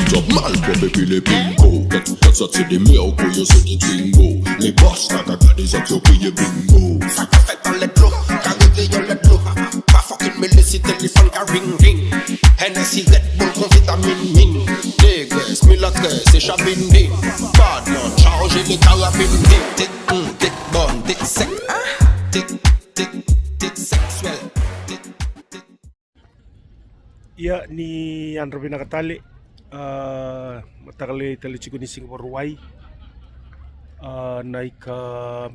Job mal come pile bingo. That's a the milk or you say the jingo. Les boss la caca des actions pille bingo. Ça te fait dans les trous, carré dans les trous. Pas fucking me laisser téléphone car ring ring. Hennessy Red Bull con vitamine mine. Dégueulasse, mais la caisse c'est chabindé. Bad man, chargez les carabines. Tic, tic, bonne, tic, sec. Tic, tic, tic, sexuel. Ia ni Andro Binakatali matakali tali chiku ni Singapore Wai naika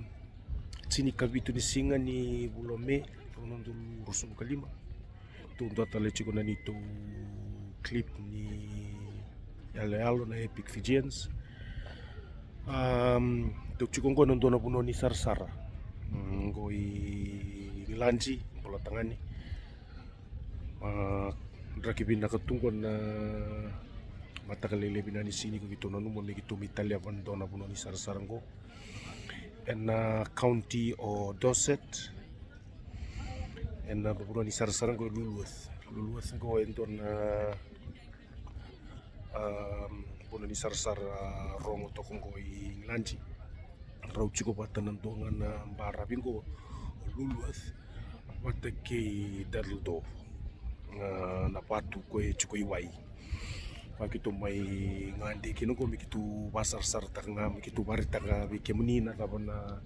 sini kabitu ni singa ni Bulome nondu rusum kalima tu ndo tali chiku na nito clip ni Yale na Epic Fijians tu chiku ngo nondo na buno ni Sarsara ngoi lanji bola tangani rakibin nakatungkon na matakalele binani sini ko gitu nanu mo gitu mitalia bandona buno ni Sarsarango and county o Dorset and buno ni Sarsarango Luluth go enton buno ni Sarsar rongo tokongo i lanji rau chiko batanan dongan barabingo Luluth watake darludo na patu ko chuko iwai pakitu mai ngandi kino ko mikitu basar sar tanga mikitu barita ga bikemuni na tabana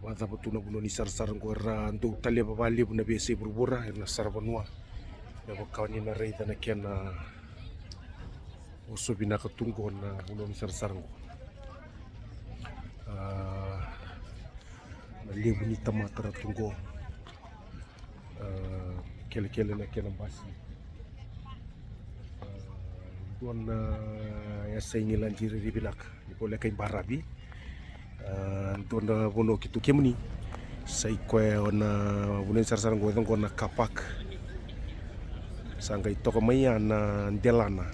bata patuna buno ni sar sar ko ra antu talia babali buna bese burbura na sarbanua na bakawani na reita na kena uso binaka tungko na buno ni sar sar ko na lebu ni tamatara tungko kele na kena basi tuan ya saingi lanjiri di binak ni boleh kain barabi tuan bono kitu kemuni sai koe ona bunen sarsarang ko tong na kapak sangkai toko maya na delana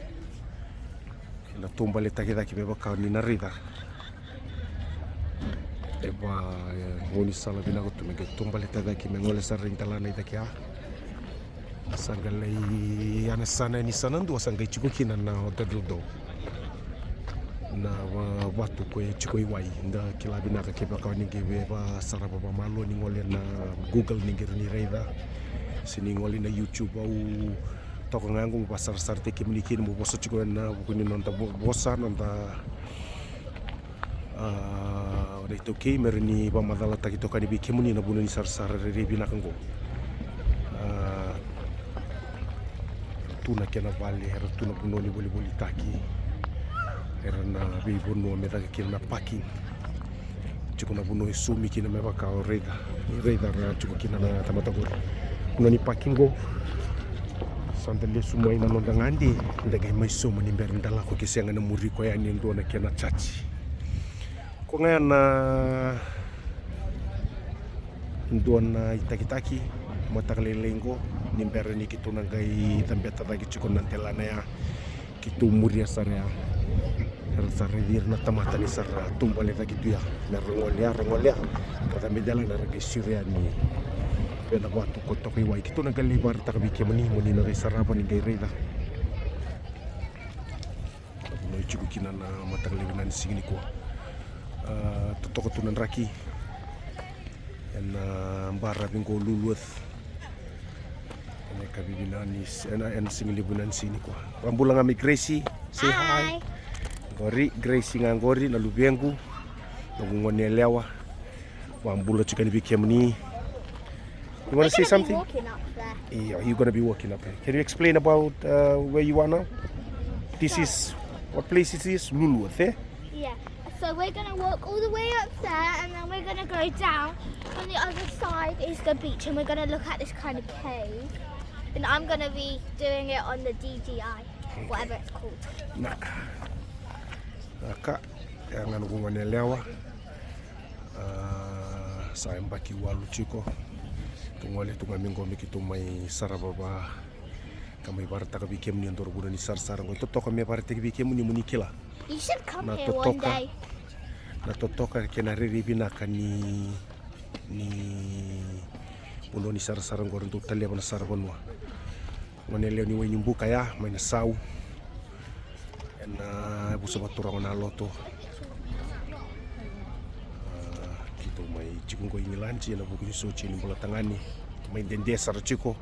na tumbale takita ki beba ka ni narida eba ngoni sala binako tu me tumbale takita ki mengole sarring talana itakia sangalai ana sana ni sanando sangai chukukina na hoteldo na watu ko chuko iwai nda kila binaka ke baka ni gebe ba saraba ba malo ni ngole na Google ni ngir ni reida sini ngole na YouTube au toko ngangu pasar sarte ke mlikin mo boso chuko na bukuni nonta bosa nonta ora ito ke merni ba madala takito kani bi kemuni na bunani sar re binaka ngo tuna kena vale era tuna punoni boli taki era na bi bono me taka kena parking chuko na bono sumi kina me baka reda ra chuko kina na tamatagor punoni parking go sandale sumai na nondangandi ndaga mai suma ni berndala ko kisenga na muri ko ya ni ndo na kena chachi ko ngana ndo na itakitaki matakalelengo nimbere ni kitu nangai tambeta lagi cukup nantelana ya kitu muria sarea sare dir na tamata ni sara tumbale lagi tu ya rengolia kata medala na ragi syria ni pena watu kotok iwai kitu nangali bar tak bike meni na sarapan ni gaireda no cukup kina na matakalenan singini ko totoko tunan raki en barra bingo Luluth kabibilanis en singlibunan sini ko pambulang ami Gracie say hi gori Gracie ngangori na lubengu ngongone lewa pambula chikani bikemni. You want to say something? Yeah, you're going to be walking up here. Can you explain about where you are now? This is what place is this? Luluth, eh? Yeah. So we're going to walk all the way up there and then we're going to go down. On the other side is the beach and we're going to look at this kind of cave. And I'm going to be doing it on the DJI, whatever it's called. Naka, yang ngongone lewa. Sayang baki walu chiko. Tungole tungamingo mikitu mai sarababa. Kami barata ka bikem ni ndor buda ni sarsarang ko totoka me barata ka bikem ni munikila. You should come here one day. Na totoka kena riribina kani ni uno ni sarsarang ko ndo talia bana sarabonwa. Ngone leo ni wenyumbuka ya maina sau. na busa baturang na loto gitu mai cikung ko ingilanci na buku so chini bola tangani mai dendesa rachiko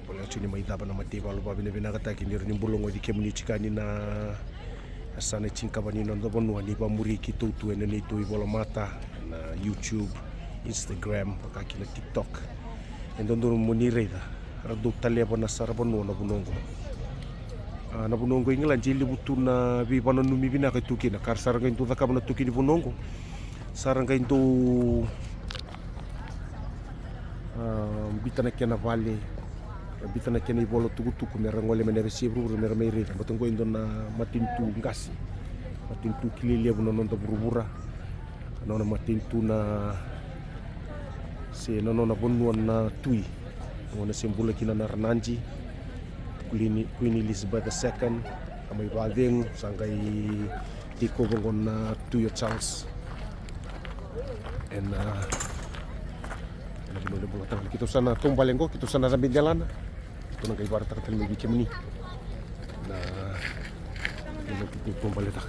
bola chini mai daba na matiba lo babine bina kata kini ni bulongo di kemuni chikani na asane chinkabani no ndo bonu ni bamuri kitu tu ene ni tu bola mata na YouTube, Instagram, pakaki na TikTok endondo munireda rado talia bana sara bonu na bunongo na bunongo ingilanci libutu na bi bana numi bina ka tuki na karsara ga intu daka bana tuki ni bunongo sarang kain tu bitana kena vale bitana kena ibolo tuku mera ngole menere sibru mera meire batong ko indona matintu ngasi matintu kililia buno nonto burubura nona matintu na se nona bonnuan na tui ngona sembula kina na rananji Queen Elizabeth II amai badeng sangkai tiko bongon na tuyo Charles and boleh buat kita sana tumbalengko kita sana sambil jalan itu nang ibarat terkali bikin ni nah ini kita tumbale tak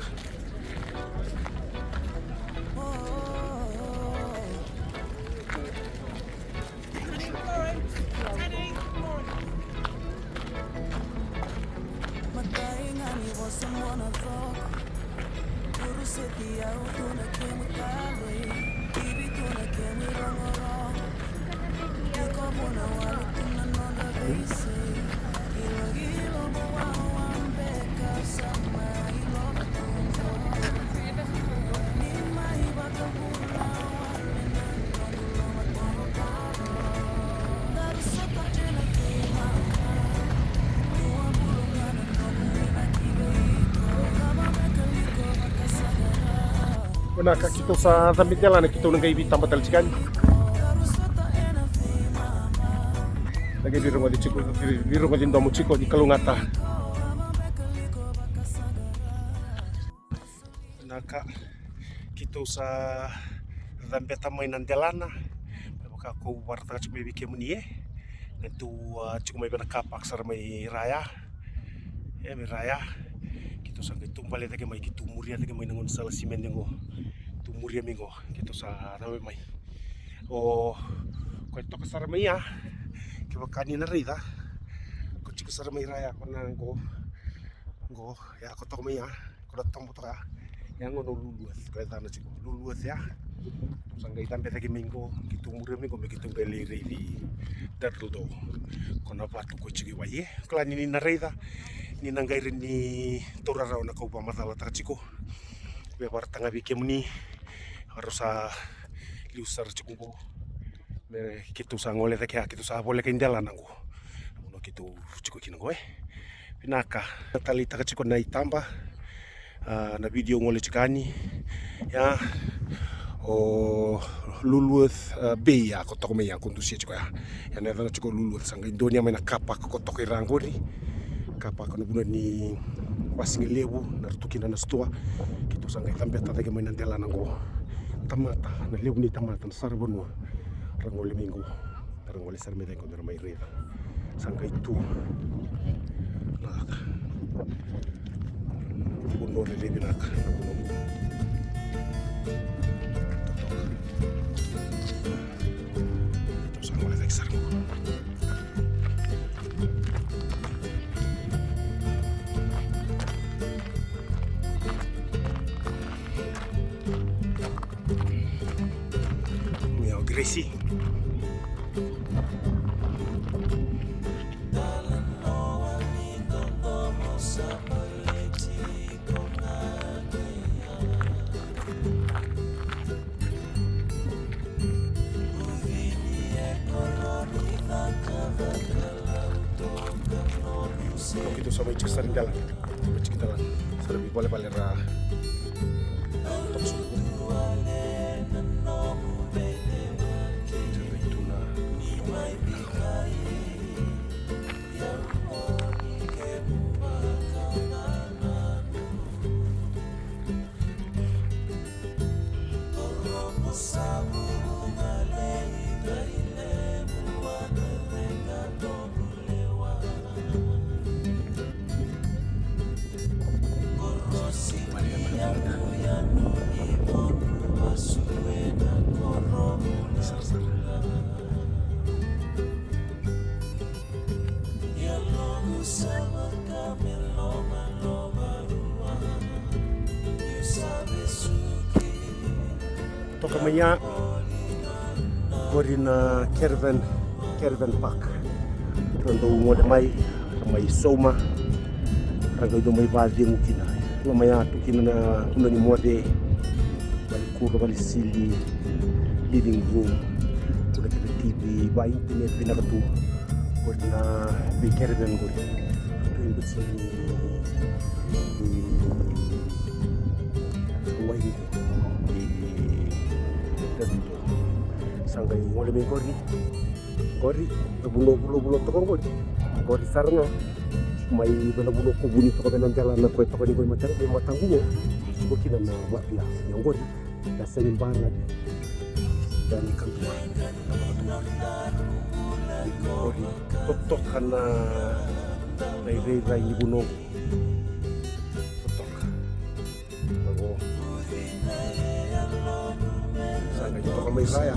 Benar kita sa sambil jalan kita nang kaibi tambah talcikan. Lagi di rumah di domu ciko di Kalungata. Naka kita sa sampai tamai nan jalan. Maka aku warta cuma bikin meni Nentu cuma bena kapak sar mai raya. Mai raya. Kita sa tumbale tagi mai kita muria tagi mai nangon sala simen ngo. Muria minggu kita sa nawe mai o ko to kasar mai ya ke bakani na rida ko ci kasar mai raya ko nang go ya ko to mai ya ko datang putra yang ngono luluas ko ta na ci luluas ya sanggai tampe tagi minggu gitu muria minggu begitu beli di datul do ko na patu ko ci waye klani ni na rida ni nangai ni torara na ko ba matala ta ciko be war tanga bikem ni harus liusar cukup mere kitu sa ngole ta kya kitu sa boleh kendala nangu no kitu cukup kinango pinaka talita ka cukup nai tamba na video ngole cikani ya o luluth be ya ko tokome ya kuntu sia cukup ya na na cukup luluth sanga Indonesia mena kapak ko toki rangori kapak no buno ni pasing lebu na tukina na stua kitu sanga tambe ta ke mena dela nango tamata na liu ni tamata na sarbonwa rangole minggu rangole sarmeda ko der mai reda sangka itu nada buno le binak itu sangole tak sarmo Gracie. Kalau gitu sama cek sering jalan, cek jalan, sering boleh balik ra. Top suku. Toka maya gorina Caravan Park. Rando ngode mai soma. Rando do mai badi mukina. Kuma maya tukina na kuna ni mode bali kuro bali sili living room. Kuna kita TV ba internet bina katu. Gorina be Caravan gori. Tu imbu sini di sanggai ngole me gori bulo gori sarna mai bela bulo ko buni to kana jalan na ko to ni ko matangu ko kina na wapia yang gori da senin bana dan ikan tua gori tok kana rai buno tok bago sanggai to kamay saya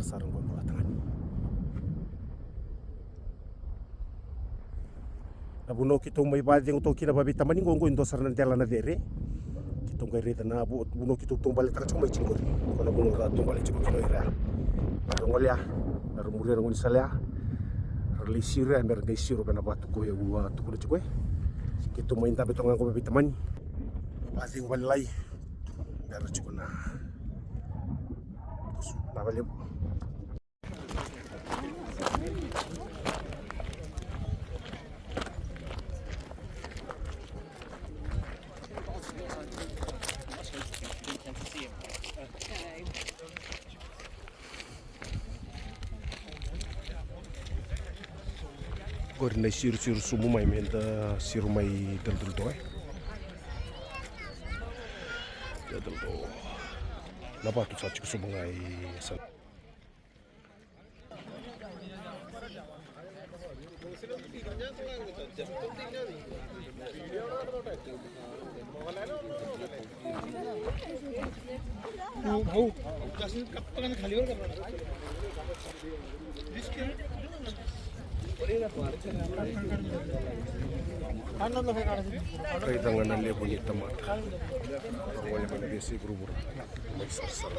sarang ko mulatangan. Nabuno kita may badi ng utok kinababita maning ngong indo sarang tela na dere. Kitong kay reta na buno kita tumbal ta chumay chingor. Kono buno ra tumbal chingor kino ira. Ngolya, naru murir ngoni salya. Relisira mer gaisiro kana batu ko yawa tu kuno chikoy. Kita may inta betong ko babita man. Badi ng balay. Mer chikona. Nabalib. Gori na siru sumu mai menda siru mai dal do dal do na batu sa chiku sumu ngai sa भाऊ जास्त कप्पाने खालीवर करणार kay tangan na lebo ni tamat wala man besi buru-buru may sarsar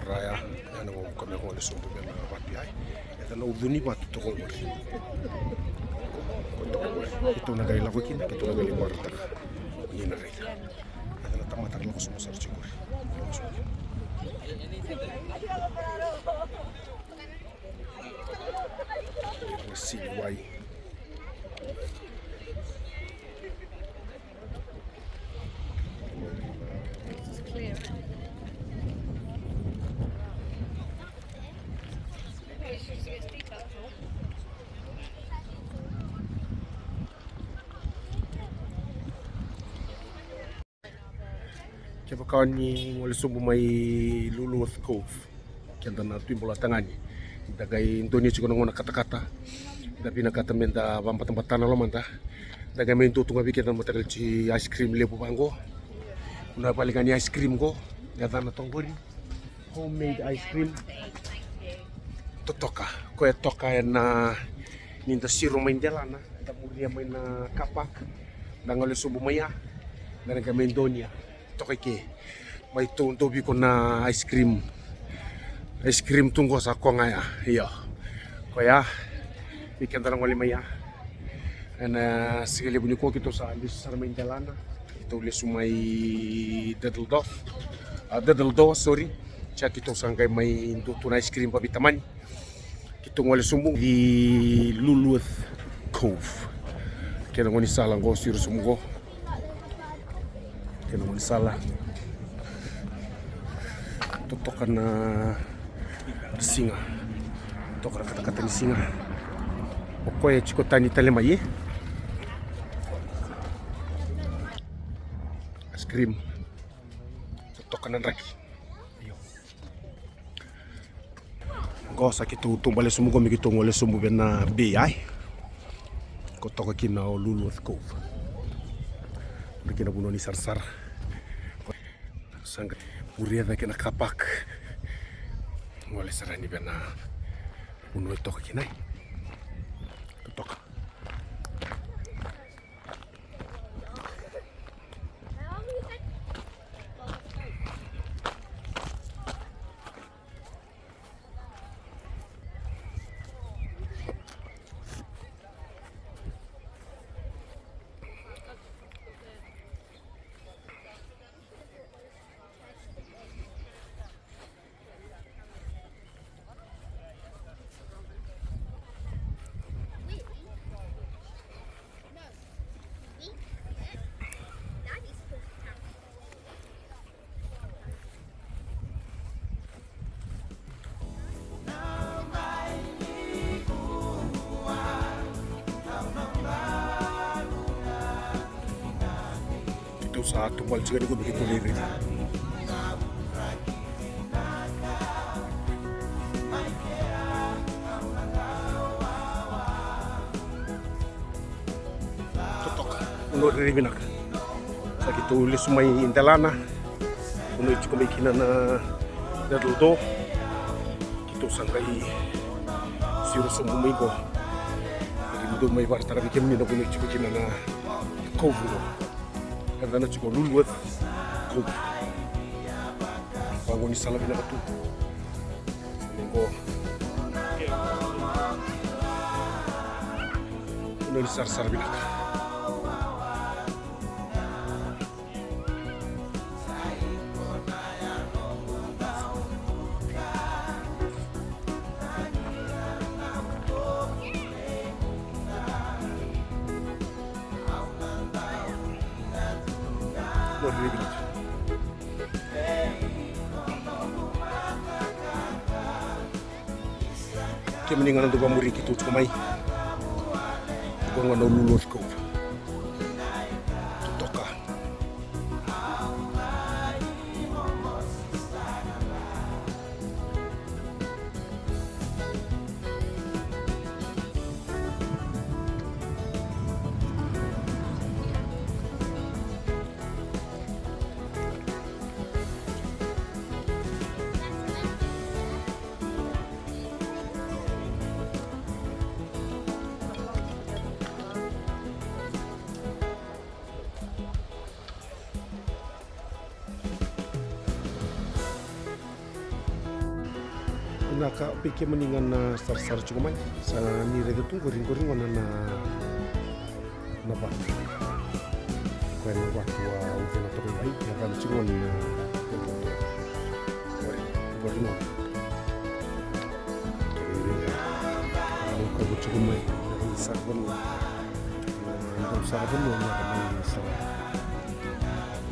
raya yana mo kami ko sumbu ben bapiay eta no duni batu to ngor ito na gay lako kin ito na gay warta ni na rita eta na tamatar lako sumusar chigor siway Kaya kawan ni wala sumbu may Luluth Cove kaya na tuwing bola tangan ni dagay Indonesia siguro ng kata-kata da pinakata menda pampatambatan na laman ta dagay may tutong abikit ng matagal si ice cream lepo bangko una balikan ni ice cream ko gata na tong buri homemade ice cream totoka ko toka na ninda siro may ndela na da muria may na kapak Nangole subu maya. Nanga mendonia. Tokeke. Mai tobi ko na ice cream. Ice cream tunggu sa ko nga ya. Iya. Kaya ikan tanang wali maya. Ana sekali bunyi ko kito sa alis sa main jalana. Ito ulit sumay Dadaldo, sorry. Siya kito sangkay may induto na ice cream pabitaman. Kito wali sumbong di Luluth Cove. Kaya nang salang ko siro sumgo. Kaya nang salah. Tutokan na singa. Tutokan kata-kata ni singa. Okoye chikotani talemaye. Es krim. Tutokan ng raki. Ayo. Gosa kitu tumbale sumugo mi kitu ngole sumugo na BI. Kotoka kina Luluth Cove. Kina buno ni sarsar. Sang muriada kina kapak. Ngole sarani bena buno ito kinai. Tutok. Sa tumbal juga ko begitu lirik. Tutok uno riribinak. Sa gitu ulis sumay indalana. Uno itu kumikina na Dadaldo. Gitu sangkay siro sumumigo. Jadi may bartara bikin ni na uno itu kumikina na Cove. Karena juga Luluth Cove. Bangun di salah bina batu. Minggu. Ini di sar bina. Kaya mendingan untuk pamuri gitu cumai. Gue nggak mau Luluth Cove. Tutoka. Naka pikir mendingan na sar cuma sa nire itu goreng mana na ba kaya waktu ujian atau baik ya kan cuma goreng kalau cuma mai sabun sabun yang kami salah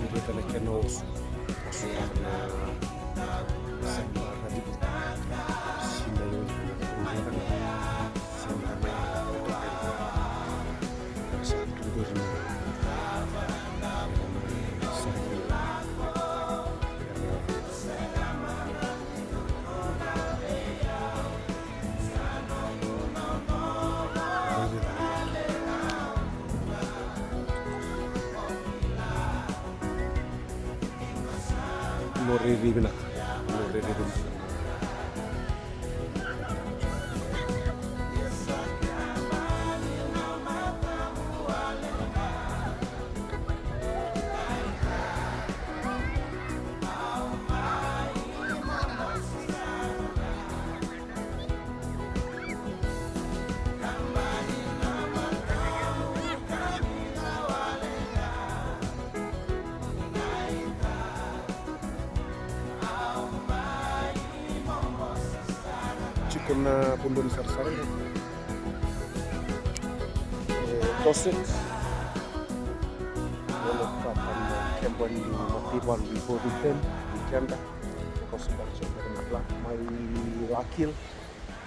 itu kalau kena sudah Moriri kuna pundo ni sarsarang toset wala kapan kemban di matiban di boduten di kenda ko sebab nakla may lakil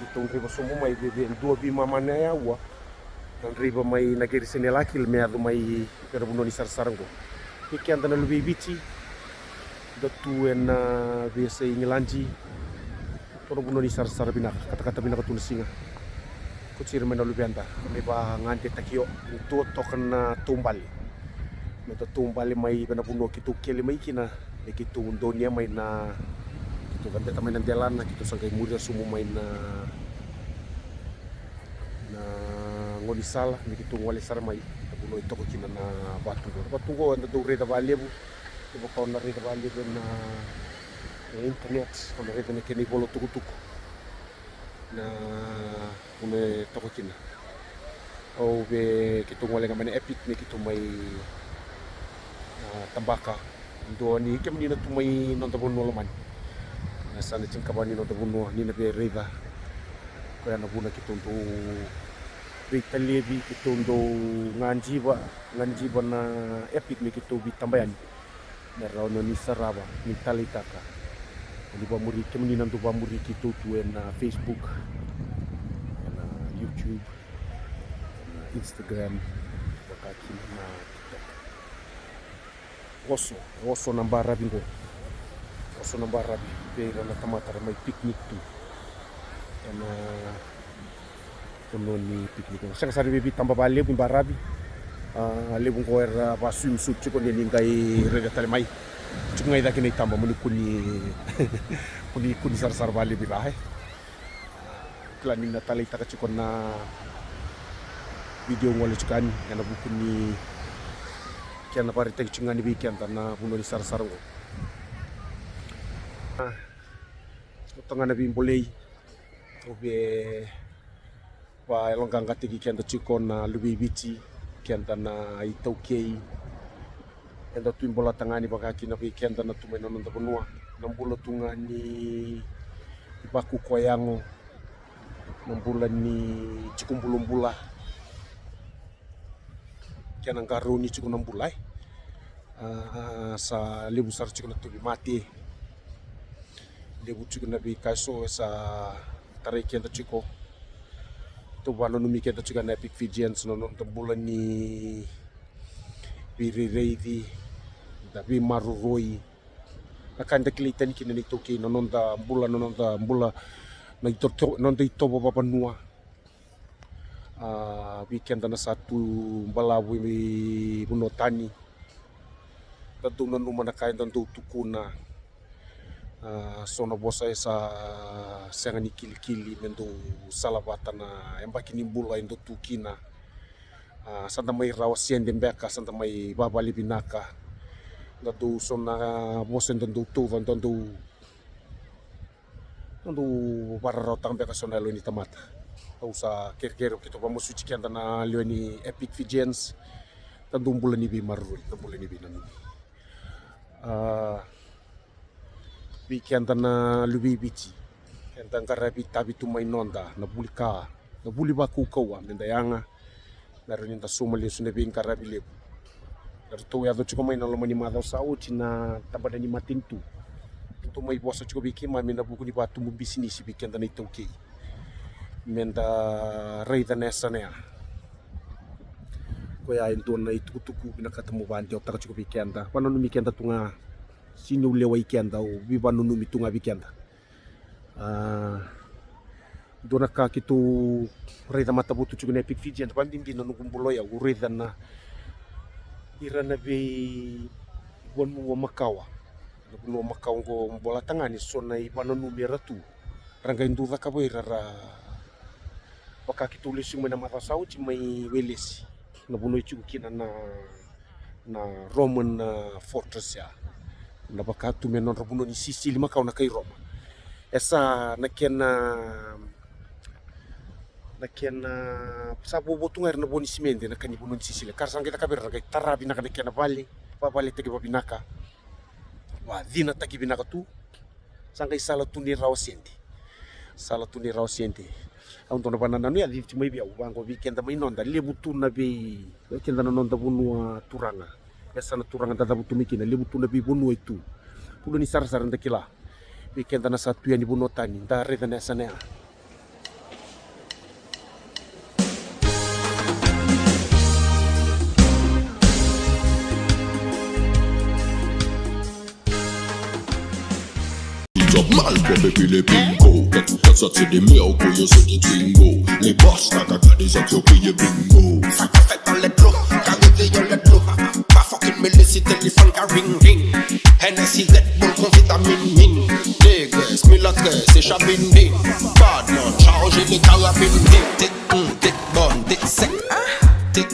itong riba sumo may bebe dua bima manaya wa dan riba may nagiri sini lakil meado may pero pundo ni sarsarang ko kenda na lubi bici datu en biasa ngelanji toro buno di sar binak kata-kata binak tulisinga kucir mena lubianta leba ngante takio itu token tumbali meta tumbali mai bena buno kitu kele mai kina kitu undonia mai na kitu kan beta mainan jalan kitu sangkai muda sumu mai na ngoni sala kitu ngole sar mai buno itu kina na batu go anda do reda balebu ibu kau nari terbalik na internet kau nari terbalik kini bolo tuku na une toko kina au be kitu ngole ngamane epic ni kitu mai tambaka ndo ni kemni na tumai non tabun noloman na sana cingkabani non tabun ni na be reda ko na buna kitu ndo Vitalebi kitu ndo nganjiba na epic ni kitu bitambayan Naraw ni saraba ni talitaka di bamuri kemni nantu bamuri kitu tu na Facebook na YouTube na Instagram wakati na TikTok oso nambara bingo oso nambara pera na tamata may picnic tu na kuno ni picnic sang sari bibi tambah balik barabi lebung ko era pa swimsuit ko ni ngai rega tale mai ngai da kini tamba muni kuni sar bali bi bahe klaning na tali ta ka na video ngole chukani kana bukuni kiana pare tek chungani bi kian na buno ni sar ngo tongana bi bolei obe pa longgang katiki kian ta chukona lubi bici kianta na itau kei enda tu bola tangani bakaki na kianta na tu menon ta benua nambula tungani ibaku koyango nambula ni cikumbulumbula kiana garuni cikunambulai sa lebu sar cikuna tu mati lebu cikuna bi kaso sa tarai kianta ciko to bano numi keta juga na epic Fijians no bulan ni Birireidi da bi maruroi akan deklitan kini ni toki no nonda bula na ito baba nua weekend na satu balawi mi bunotani tatu no numa na kain tantu tukuna sona bosa esa sengani kili mendo salabata na embaki nimbula indo tukina santa mai rawasien dembeka santa mai babali binaka datu sona bosa indo tu vandu barra tambeka sona lo ni tamata usa kerkero kita vamos suci kianta na lo ni epic Fijians tandu bulan ni bi marui bulan ni bi nanu weekend na lubi bici enta karabi tabi tu mai nonda na buli baku kawa menda yanga na rinta sumali sune bin karabi lebu to ya do chiko mai na lo mani mada sau china tabada ni matintu to mai bosa chiko biki ma mena buku ni batu mu bisini si weekend na itoki menda reida nessa ne ko ya ento na itukutuku bina katemu banti otak chiko weekend pano no weekend tunga sinu lewa ikianda o biba nunu mitunga bikianda dona ka kitu reda mata butu chugune epic Fijian pandin din nanu kumbulo ya ureda na irana be won mo makawa no makawa go bola tangani sona ibana nu meratu ranga induva ka boira ra baka kitu lesu mena mata sauti mai welesi na buno ichu kina na Roman fortress ya na baka tu menon rabuno ni Sicily makau na kay Roma esa nakena sabu botunga na boni simente na kani buno ni Sicily karsang kita kabir kay tarabi na kena bali tagi babinaka wa dina tagi binaka tu sangkai sala tu ni rawasenti Salah tu ni rau siente. Ang tona banana ni adi cuma ibi au bangko weekend tamai non dali butuna be. Weekend na non tabunua turanga. Biasa na turanga tata butu mikina le butuna be bunua itu. Pulo ni sar-saran dakila. Weekend na satu yang dibunuh tani. Tare tana sana. Up Malcolm et puis les bingo. Ça c'est des miracles, yo c'est des twingo. Les boss t'as gardé ça tu crié bingo. Ça qu'a fait dans les clous, qu'a réveillé les clous. Pas fucking me laisser téléphone qu'a ring ring. Hennessy Red Bull con vitamine mine. Dégueulasse, milatresse, c'est chabindé. Bad man, chargé les carabines. Tic, tic, bon, tic, sec. Tic,